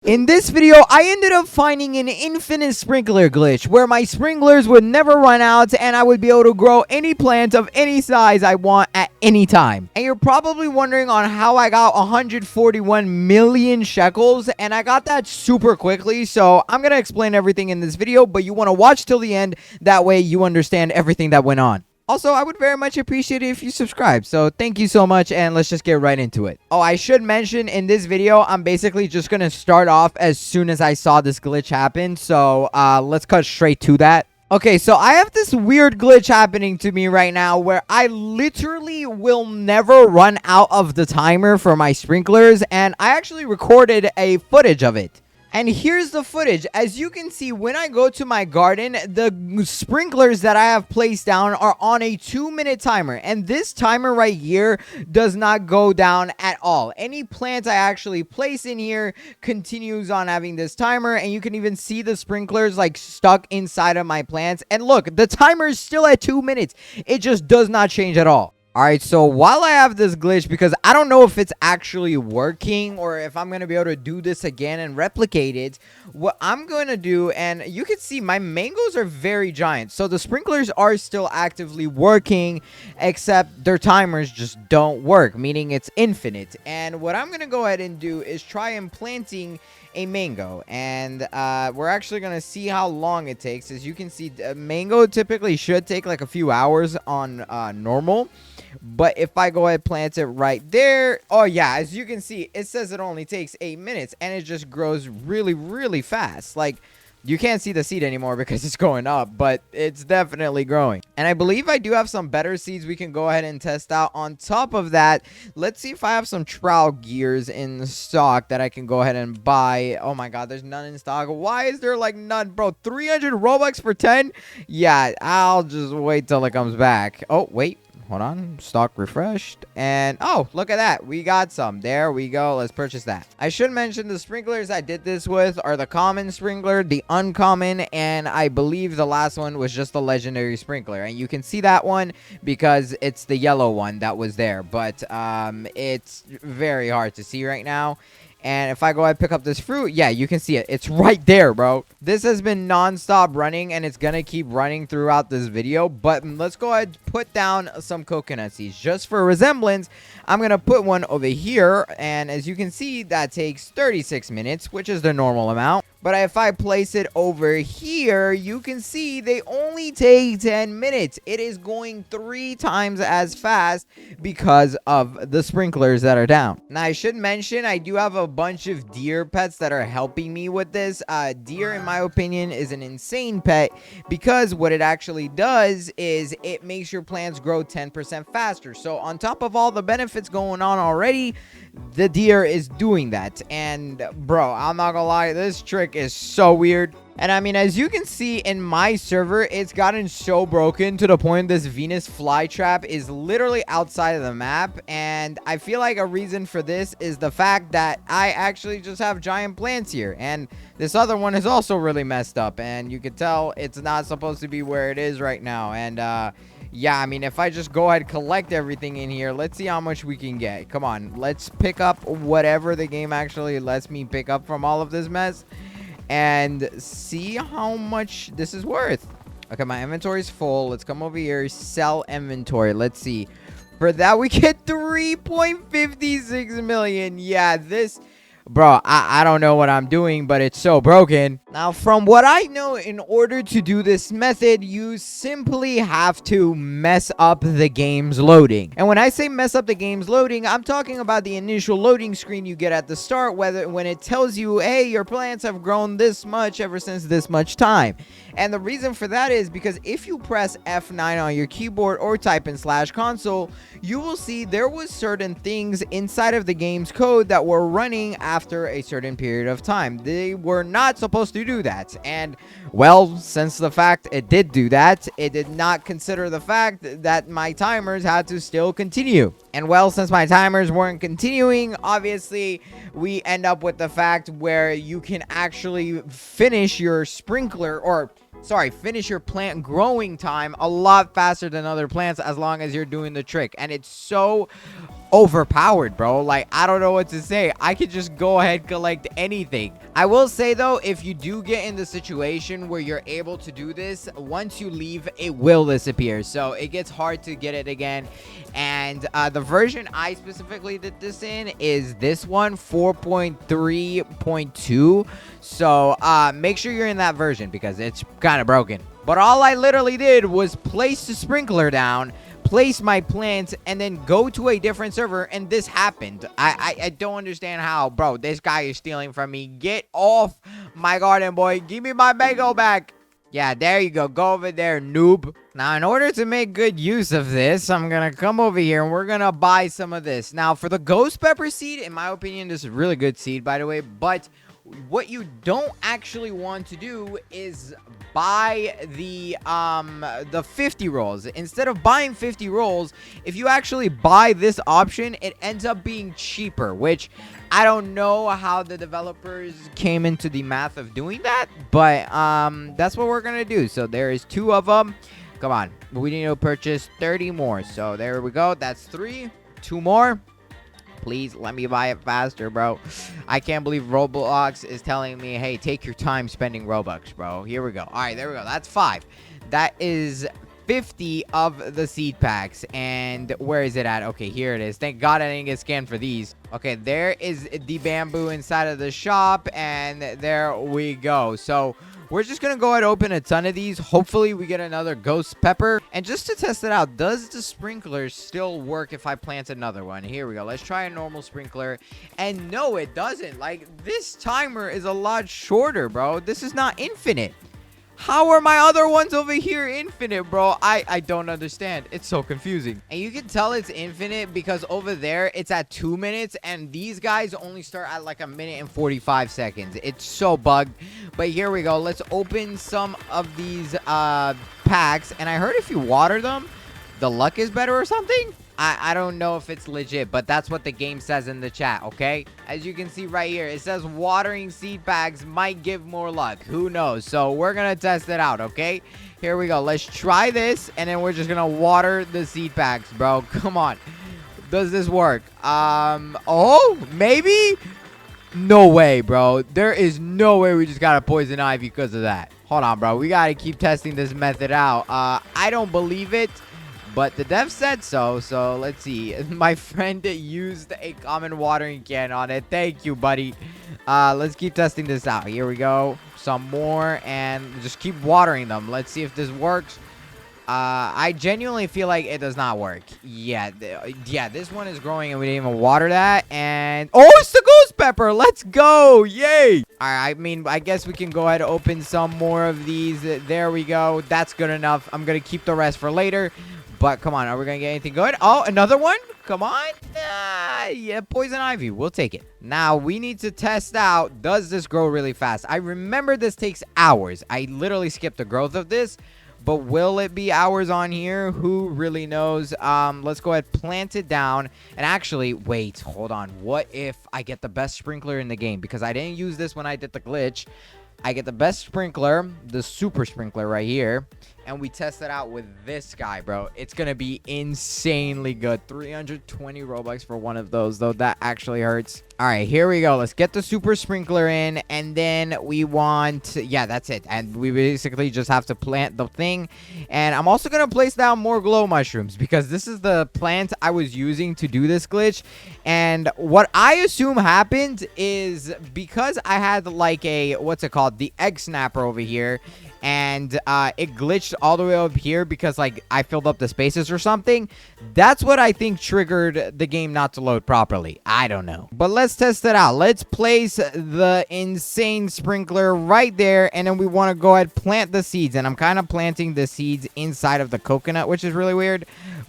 In this video, I ended up finding an infinite sprinkler glitch where my sprinklers would never run out and I would be able to grow any plant of any size I want at any time. And you're probably wondering on how I got 141 million shekels, and I got that super quickly, so I'm going to explain everything in this video, but you want to watch till the end, that way you understand everything that went on. Also, I would very much appreciate it if you subscribe. So thank you so much, and let's just get right into it. Oh, I should mention in this video, I'm basically just going to start off as soon as I saw this glitch happen. So let's cut straight to that. Okay, so I have this weird glitch happening to me right now where I literally will never run out of the timer for my sprinklers, and I actually recorded a footage of it. And here's the footage. As you can see, when I go to my garden, the sprinklers that I have placed down are on a 2-minute timer. And this timer right here does not go down at all. Any plant I actually place in here continues on having this timer. And you can even see the sprinklers like stuck inside of my plants. And look, the timer is still at 2 minutes. It just does not change at all. Alright, so while I have this glitch, because I don't know if it's actually working or if I'm going to be able to do this again and replicate it, what I'm going to do, and you can see my mangoes are very giant, so the sprinklers are still actively working, except their timers just don't work, meaning it's infinite. And what I'm going to go ahead and do is try implanting a mango, and we're actually going to see how long it takes. As you can see, a mango typically should take like a few hours on normal. But if I go ahead and plant it right there, oh yeah, as you can see, it says it only takes 8 minutes, and it just grows really, really fast. Like, you can't see the seed anymore because it's going up, but it's definitely growing. And I believe I do have some better seeds we can go ahead and test out. On top of that, let's see if I have some trowel gears in stock that I can go ahead and buy. Oh my god, there's none in stock. Why is there like none, bro? 300 Robux for 10? Yeah, I'll just wait till it comes back. Oh, wait. Hold on, stock refreshed, and oh, look at that, we got some. There we go. Let's purchase that. I should mention the sprinklers I did this with are the common sprinkler, the uncommon, and I believe the last one was just the legendary sprinkler. And you can see that one because it's the yellow one that was there, but it's very hard to see right now. And if I go ahead and pick up this fruit, yeah, you can see it. It's right there, bro. This has been non-stop running, and it's going to keep running throughout this video. But let's go ahead and put down some coconut seeds. Just for resemblance, I'm going to put one over here. And as you can see, that takes 36 minutes, which is the normal amount. But if I place it over here, you can see they only take 10 minutes. It is going 3 times as fast because of the sprinklers that are down. Now, I should mention, I do have a bunch of deer pets that are helping me with this. Deer, in my opinion, is an insane pet because what it actually does is it makes your plants grow 10% faster. So on top of all the benefits going on already, the deer is doing that. And bro, I'm not gonna lie, this trick is so weird. And I mean, as you can see in my server, it's gotten so broken to the point this Venus flytrap is literally outside of the map. And I feel like a reason for this is the fact that I actually just have giant plants here, and this other one is also really messed up, and you can tell it's not supposed to be where it is right now. And yeah, I mean, if I just go ahead and collect everything in here, let's see how much we can get. Come on, let's pick up whatever the game actually lets me pick up from all of this mess and see how much this is worth. Okay, my inventory is full. Let's come over here, sell inventory. Let's see. For that, we get 3.56 million. Yeah, this... Bro, I don't know what I'm doing, but it's so broken. Now, from what I know, in order to do this method, you simply have to mess up the game's loading. And when I say mess up the game's loading, I'm talking about the initial loading screen you get at the start, when it tells you, hey, your plants have grown this much ever since this much time. And the reason for that is because if you press F9 on your keyboard or type in /console, you will see there was certain things inside of the game's code that were running after a certain period of time. They were not supposed to do that. And, well, since the fact it did do that, it did not consider the fact that my timers had to still continue. And, well, since my timers weren't continuing, obviously, we end up with the fact where you can actually finish your sprinkler, or... sorry, finish your plant growing time a lot faster than other plants as long as you're doing the trick. And it's so overpowered, bro. Like, I don't know what to say. I could just go ahead collect anything. I will say though, if you do get in the situation where you're able to do this, once you leave, it will disappear, so it gets hard to get it again. And the version I specifically did this in is this one, 4.3.2. So make sure you're in that version because it's kind of broken. But all I literally did was place the sprinkler down, place my plants, and then go to a different server, and this happened. I don't understand how. Bro, this guy is stealing from me. Get off my garden, boy. Give me my mango back. Yeah, there you go. Go over there, noob. Now, in order to make good use of this, I'm going to come over here and we're going to buy some of this. Now, for the ghost pepper seed, in my opinion, this is a really good seed, by the way. But what you don't actually want to do is buy the 50 rolls. Instead of buying 50 rolls, if you actually buy this option, it ends up being cheaper, which I don't know how the developers came into the math of doing that, but that's what we're gonna do. So there is 2 of them. Come on, we need to purchase 30 more. So there we go. That's 3. 2 more. Please let me buy it faster, bro. I can't believe Roblox is telling me, hey, take your time spending Robux, bro. Here we go. All right, there we go. That's 5. That is 50 of the seed packs. And where is it at? Okay, here it is. Thank God I didn't get scanned for these. Okay, there is the bamboo inside of the shop. And there we go. So we're just going to go ahead and open a ton of these. Hopefully, we get another ghost pepper. And just to test it out, does the sprinkler still work if I plant another one? Here we go. Let's try a normal sprinkler. And no, it doesn't. Like, this timer is a lot shorter, bro. This is not infinite. How are my other ones over here infinite, bro? I don't understand. It's so confusing. And you can tell it's infinite because over there, it's at 2 minutes. And these guys only start at like 1:45. It's so bugged. But here we go. Let's open some of these packs. And I heard if you water them, the luck is better or something. I don't know if it's legit, but that's what the game says in the chat, okay? As you can see right here, it says watering seed packs might give more luck. Who knows? So we're going to test it out, okay? Here we go. Let's try this, and then we're just going to water the seed packs, bro. Come on. Does this work? Oh, maybe? No way, bro. There is no way we just got a poison ivy because of that. Hold on, bro. We got to keep testing this method out. I don't believe it. But the dev said so, so let's see. My friend used a common watering can on it. Thank you, buddy. Let's keep testing this out. Here we go. Some more, and just keep watering them. Let's see if this works. I genuinely feel like it does not work. Yeah, this one is growing, and we didn't even water that. And oh, it's the ghost pepper. Let's go. Yay. All right, I mean, I guess we can go ahead and open some more of these. There we go. That's good enough. I'm going to keep the rest for later. But come on, are we going to get anything good? Oh, another one? Come on. Yeah, poison ivy. We'll take it. Now, we need to test out, does this grow really fast? I remember this takes hours. I literally skipped the growth of this. But will it be hours on here? Who really knows? Let's go ahead, plant it down. And actually, wait, hold on. What if I get the best sprinkler in the game? Because I didn't use this when I did the glitch. I get the best sprinkler, the super sprinkler right here. And we test it out with this guy, bro. It's going to be insanely good. 320 Robux for one of those, though. That actually hurts. All right, here we go. Let's get the super sprinkler in. And then we want... Yeah, that's it. And we basically just have to plant the thing. And I'm also going to place down more glow mushrooms because this is the plant I was using to do this glitch. And what I assume happened is because I had like a... What's it called? The egg snapper over here. And it glitched all the way up here because like I filled up the spaces or something. That's what I think triggered the game not to load properly. I don't know. But let's test it out. Let's place the insane sprinkler right there. And then we want to go ahead and plant the seeds. And I'm kind of planting the seeds inside of the coconut, which is really weird.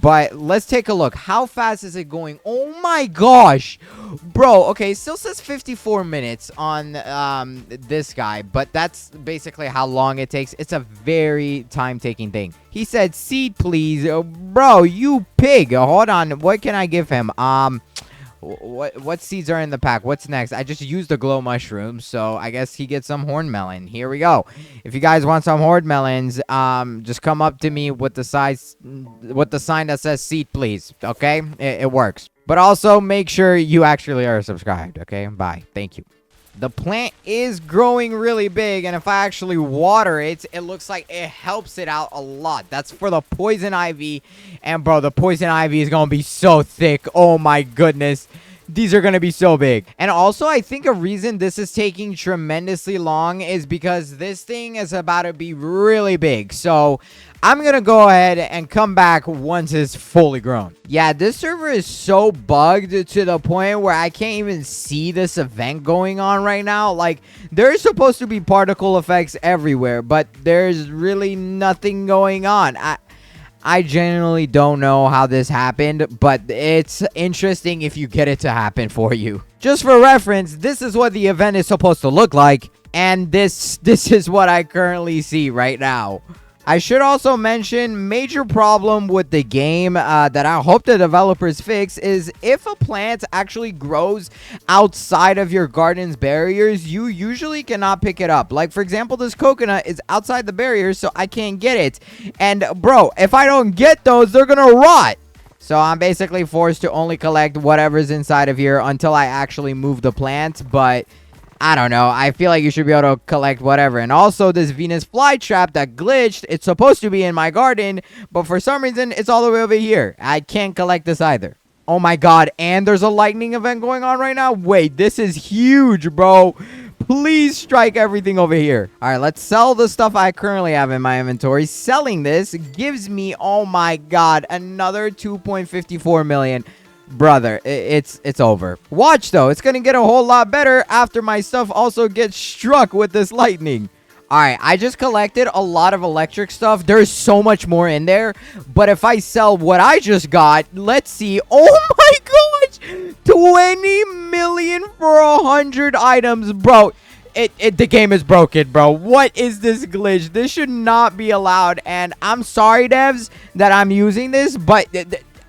But let's take a look. How fast is it going? Oh my gosh. Bro, okay, it still says 54 minutes on this guy. But that's basically how long it takes. It's a very time-taking thing. He said, seed, please. Bro, you pig. Hold on. What can I give him? What seeds are in the pack? What's next? I just used the glow mushrooms, so I guess he gets some horn melon. Here we go. If you guys want some horn melons, just come up to me with the sign that says seed, please. Okay? It works. But also make sure you actually are subscribed, okay? Bye. Thank you. The plant is growing really big, and if I actually water it, it looks like it helps it out a lot. That's for the poison ivy, and bro, the poison ivy is gonna be so thick. Oh my goodness, these are gonna be so big. And also, I think a reason this is taking tremendously long is because this thing is about to be really big. So I'm going to go ahead and come back once it's fully grown. Yeah, this server is so bugged to the point where I can't even see this event going on right now. Like, there's supposed to be particle effects everywhere, but there's really nothing going on. I genuinely don't know how this happened, but it's interesting if you get it to happen for you. Just for reference, this is what the event is supposed to look like, and this is what I currently see right now. I should also mention, major problem with the game that I hope the developers fix is if a plant actually grows outside of your garden's barriers, you usually cannot pick it up. Like, for example, this coconut is outside the barriers, so I can't get it. And, bro, if I don't get those, they're gonna rot. So I'm basically forced to only collect whatever's inside of here until I actually move the plant, but I don't know. I feel like you should be able to collect whatever. And also, this Venus flytrap that glitched, it's supposed to be in my garden, but for some reason, it's all the way over here. I can't collect this either. Oh my god, and there's a lightning event going on right now? Wait, this is huge, bro. Please strike everything over here. All right, let's sell the stuff I currently have in my inventory. Selling this gives me, oh my god, another 2.54 million. Brother, it's over. Watch, though. It's going to get a whole lot better after my stuff also gets struck with this lightning. All right, I just collected a lot of electric stuff. There's so much more in there. But if I sell what I just got, let's see. Oh, my gosh. 20 million for 100 items, bro. The game is broken, bro. What is this glitch? This should not be allowed. And I'm sorry, devs, that I'm using this, but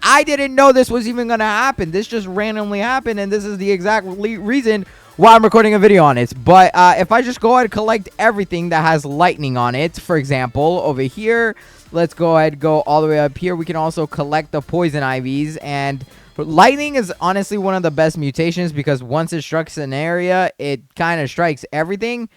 I didn't know this was even going to happen. This just randomly happened, and this is the exact reason why I'm recording a video on it. But if I just go ahead and collect everything that has lightning on it, for example, over here, let's go ahead and go all the way up here. We can also collect the poison ivies, and lightning is honestly one of the best mutations because once it strikes an area, it kind of strikes everything.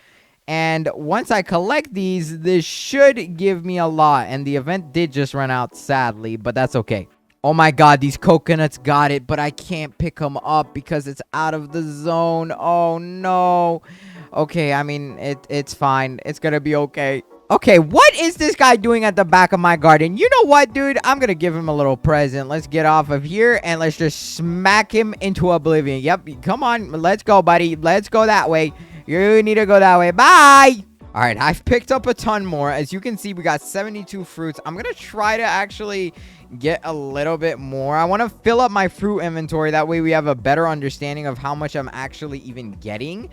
And once I collect these, this should give me a lot, and the event did just run out, sadly, but that's okay. Oh my god, these coconuts got it, but I can't pick them up because it's out of the zone. Oh no. Okay, I mean, it's fine. It's gonna be okay. Okay, what is this guy doing at the back of my garden? You know what, dude? I'm gonna give him a little present. Let's get off of here, and let's just smack him into oblivion. Yep, come on. Let's go, buddy. Let's go that way. You need to go that way. Bye! All right, I've picked up a ton more. As you can see, we got 72 fruits. I'm gonna try to actually get a little bit more. I want to fill up my fruit inventory. That way we have a better understanding of how much I'm actually even getting.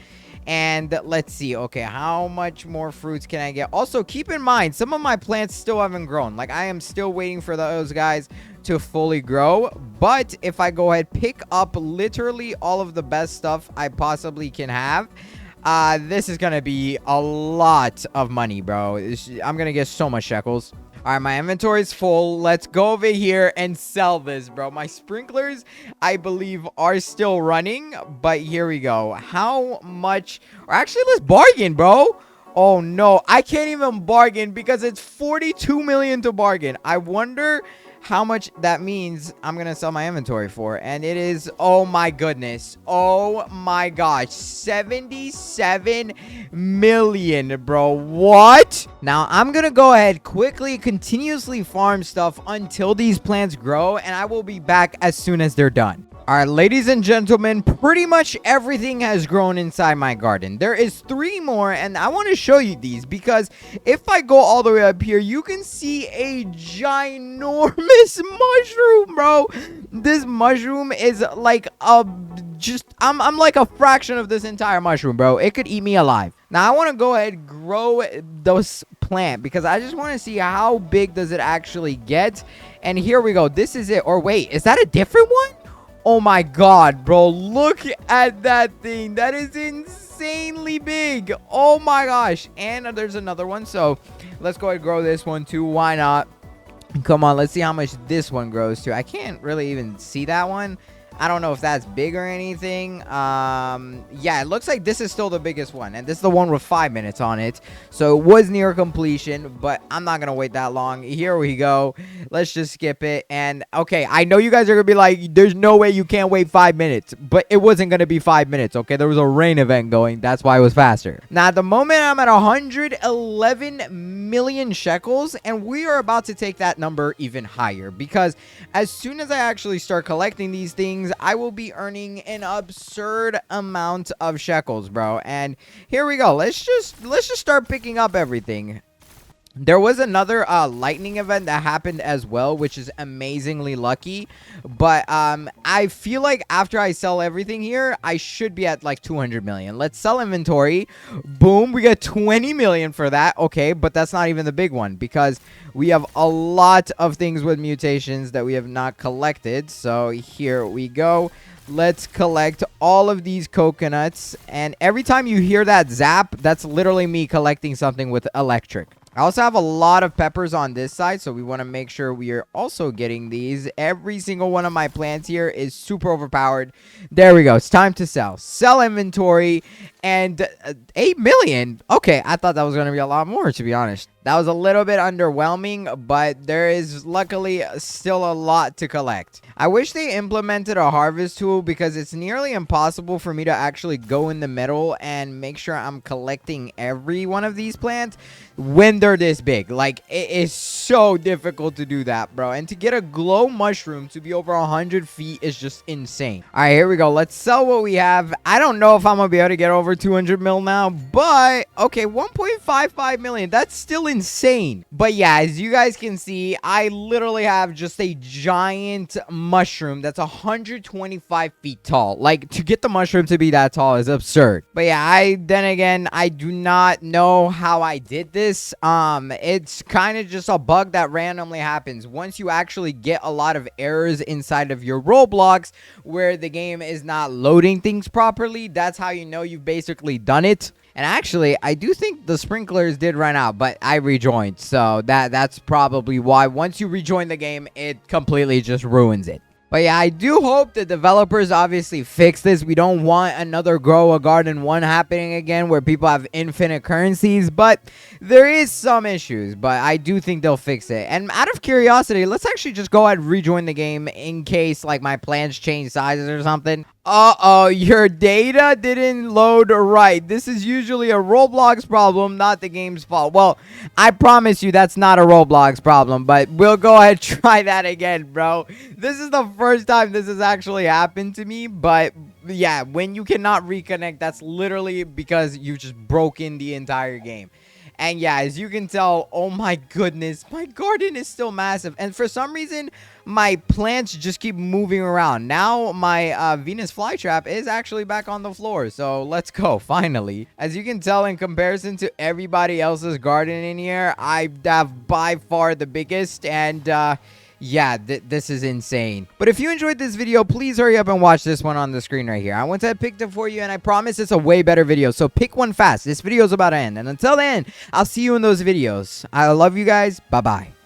And let's see. Okay, how much more fruits can I get? Also, keep in mind, some of my plants still haven't grown. Like, I am still waiting for those guys to fully grow. But if I go ahead, pick up literally all of the best stuff I possibly can have, this is gonna be a lot of money, bro. I'm gonna get so much shekels. All right, my inventory is full. Let's go over here and sell this, bro. My sprinklers, I believe, are still running, but here we go. How much? Or actually, let's bargain, bro. Oh, no. I can't even bargain because it's 42 million to bargain. I wonder how much that means I'm gonna sell my inventory for. And it is, oh my goodness, oh my gosh, 77 million, bro. What? Now I'm gonna go ahead, quickly, continuously farm stuff until these plants grow, and I will be back as soon as they're done. All right, ladies and gentlemen, pretty much everything has grown inside my garden. There is 3 more, and I want to show you these because if I go all the way up here, you can see a ginormous mushroom, bro. This mushroom is like I'm like a fraction of this entire mushroom, bro. It could eat me alive. Now, I want to go ahead and grow this plant because I just want to see how big does it actually get. And here we go. This is it. Or wait, is that a different one? Oh my god, bro. Look at that thing. That is insanely big. Oh my gosh. And there's another one. So let's go ahead and grow this one too. Why not? Come on. Let's see how much this one grows to. I can't really even see that one. I don't know if that's big or anything. Yeah, it looks like this is still the biggest one, and this is the one with 5 minutes on it. So it was near completion, but I'm not gonna wait that long. Here we go. Let's just skip it. And okay, I know you guys are gonna be like, there's no way you can't wait 5 minutes, but it wasn't gonna be 5 minutes. Okay, there was a rain event going. That's why it was faster. Now at the moment I'm at 111 million shekels, and we are about to take that number even higher, because as soon as I actually start collecting these things, I will be earning an absurd amount of shekels, bro. And here we go. Let's just start picking up everything. There was another lightning event that happened as well, which is amazingly lucky. But I feel like after I sell everything here, I should be at like 200 million. Let's sell inventory. Boom, we get 20 million for that. Okay, but that's not even the big one, because we have a lot of things with mutations that we have not collected. So here we go. Let's collect all of these coconuts. And every time you hear that zap, that's literally me collecting something with electric. I also have a lot of peppers on this side, so we want to make sure we are also getting these. Every single one of my plants here is super overpowered. There we go. It's time to sell. Sell inventory. And 8 million. Okay, I thought that was going to be a lot more, to be honest. That was a little bit underwhelming, but there is luckily still a lot to collect. I wish they implemented a harvest tool, because it's nearly impossible for me to actually go in the middle and make sure I'm collecting every one of these plants when they're this big. Like, it is so difficult to do that, bro. And to get a glow mushroom to be over 100 feet is just insane. All right, here we go. Let's sell what we have. I don't know if I'm going to be able to get over 200 mil now, but okay, 1.55 million. That's still insane. But yeah, as you guys can see, I literally have just a giant mushroom that's 125 feet tall. Like, to get the mushroom to be that tall is absurd. But yeah, then again, I do not know how I did this. It's kind of just a bug that randomly happens once you actually get a lot of errors inside of your Roblox where the game is not loading things properly. That's how you know you've basically done it. And actually, I do think the sprinklers did run out, but I rejoined. So that's probably why. Once you rejoin the game, it completely just ruins it. But yeah, I do hope the developers obviously fix this. We don't want another Grow a Garden 1 happening again where people have infinite currencies. But there is some issues, but I do think they'll fix it. And out of curiosity, let's actually just go ahead and rejoin the game in case like my plans change sizes or something. Uh-oh, your data didn't load right. This is usually a Roblox problem, not the game's fault. Well, I promise you that's not a Roblox problem, but we'll go ahead and try that again, bro. This is the first time this has actually happened to me, but yeah, when you cannot reconnect, that's literally because you just broken the entire game. And yeah, as you can tell, oh my goodness, my garden is still massive. And for some reason, my plants just keep moving around. Now my Venus flytrap is actually back on the floor. So let's go, finally. As you can tell, in comparison to everybody else's garden in here, I have by far the biggest. And yeah, this is insane. But if you enjoyed this video, please hurry up and watch this one on the screen right here. I went ahead and picked it for you, and I promise it's a way better video. So pick one fast. This video is about to end. And until then, I'll see you in those videos. I love you guys. Bye-bye.